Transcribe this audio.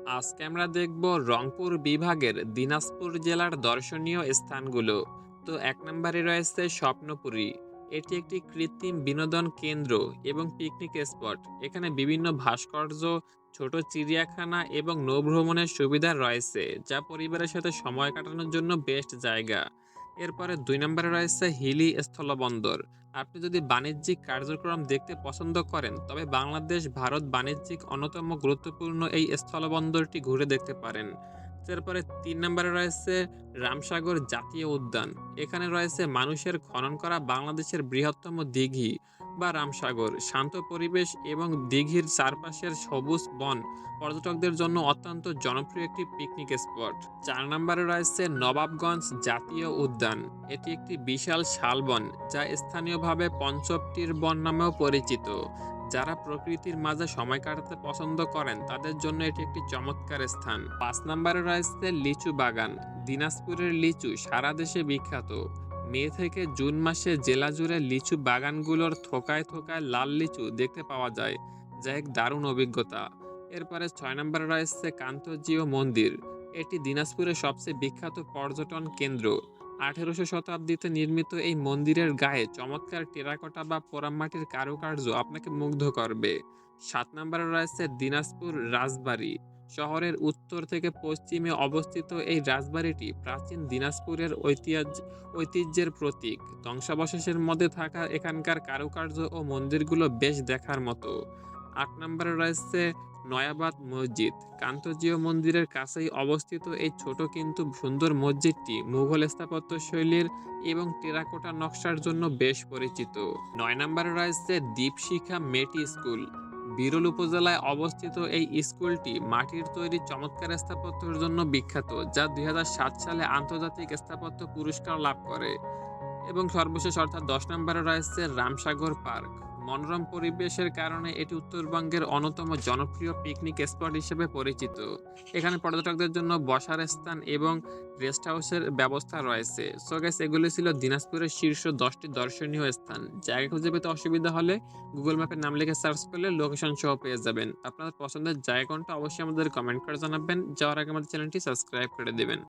আজকে আমরা দেখব রংপুর বিভাগের দিনাজপুর জেলার দর্শনীয় স্থানগুলো। তো এক নম্বরে রয়েছে স্বপ্নপুরী। এটি একটি কৃত্রিম বিনোদন কেন্দ্র এবং পিকনিক স্পট। এখানে বিভিন্ন ভাস্কর্য, ছোট চিড়িয়াখানা এবং নৌভ্রমণের সুবিধা রয়েছে, যা পরিবারের সাথে সময় কাটানোর জন্য বেস্ট জায়গা। এরপরে দুই নম্বরে রয়েছে হিলি স্থলবন্দর। আপনি যদি বাণিজ্যিক কার্যক্রম দেখতে পছন্দ করেন, তবে বাংলাদেশ ভারত বাণিজ্যিক অন্যতম গুরুত্বপূর্ণ এই স্থলবন্দরটি ঘুরে দেখতে পারেন। তারপরে ৩ নম্বরে রয়েছে রামসাগর জাতীয় উদ্যান। এখানে রয়েছে মানুষের খনন করা বাংলাদেশের বৃহত্তম দিঘি বা রামসাগর। শান্ত পরিবেশ এবং দিঘির চারপাশের সবুজ বন পর্যটকদের জন্য অত্যন্ত জনপ্রিয় একটি পিকনিক স্পট। ৪ নম্বরে রয়েছে নবাবগঞ্জ জাতীয় উদ্যান। এটি একটি বিশাল শালবন, যা স্থানীয়ভাবে পঞ্চবটির বন নামেও পরিচিত। যারা প্রকৃতির মাঝে সময় কাটাতে পছন্দ করেন, তাদের জন্য এটি একটি চমৎকার স্থান। ৫ নম্বরে রয়েছে লিচু বাগান। দিনাজপুরের লিচু সারা দেশে বিখ্যাত। মে থেকে জুন মাসে জেলা জুড়ে লিচু বাগানগুলোর থোকায় থোকায় লাল লিচু দেখতে পাওয়া যায়, যা এক দারুণ অভিজ্ঞতা। এরপরে ৬ নম্বরে রয়েছে কান্তজিউ মন্দির। এটি দিনাজপুরের সবচেয়ে বিখ্যাত পর্যটন কেন্দ্র। ১৮০০ শতাব্দীতে নির্মিত এই মন্দিরের গায়ে চমৎকার টেরাকোটা বা পোড়ামাটির কারুকার্য আপনাকে মুগ্ধ করবে। ৭ নম্বরে রয়েছে দিনাজপুর রাজবাড়ি। শহরের উত্তর থেকে পশ্চিমে অবস্থিত এই রাজবাড়িটি প্রাচীন দিনাজপুরের ঐতিহ্যের প্রতীক। ধ্বংসাবশেষের মধ্যে থাকা এখানকার কারুকার্য ও মন্দিরগুলো বেশ দেখার মতো। ৮ নম্বরে রয়েছে নয়াবাদ মসজিদ। কান্তজিউ মন্দিরের কাছেই অবস্থিত এই ছোট কিন্তু সুন্দর মসজিদটি মুঘল স্থাপত্য শৈলীর এবং টেরাকোটা নকশার জন্য বেশ পরিচিত। ৯ নম্বরে রয়েছে দীপশিখা মেটি স্কুল। বিরল উপজেলায় অবস্থিত এই স্কুলটি মাটির তৈরি চমৎকার স্থাপত্যের জন্য বিখ্যাত, যা ২০০৭ সালে আন্তর্জাতিক স্থাপত্য পুরস্কার লাভ করে। এবং সর্বশেষ অর্থাৎ ১০ নম্বরে রয়েছে রামসাগর পার্ক। মনোরম পরিবেশের কারণে এটি উত্তরবঙ্গের অন্যতম জনপ্রিয় পিকনিক স্পট হিসেবে পরিচিত। এখানে পর্যটকদের জন্য বসার স্থান এবং রেস্ট হাউসের ব্যবস্থা রয়েছে। সো গাইস, এগুলো ছিল দিনাজপুরের শীর্ষ ১০টি দর্শনীয় স্থান। জায়গা খুঁজে পেতে অসুবিধা হলে গুগল ম্যাপে নাম লিখে সার্চ করলে লোকেশন সহ পেয়ে যাবেন। আপনার পছন্দের জায়গা কোনটা অবশ্যই আমাদের কমেন্ট করে জানাবেন। যাওয়ার আগে আমাদের চ্যানেলটি সাবস্ক্রাইব করে দিবেন।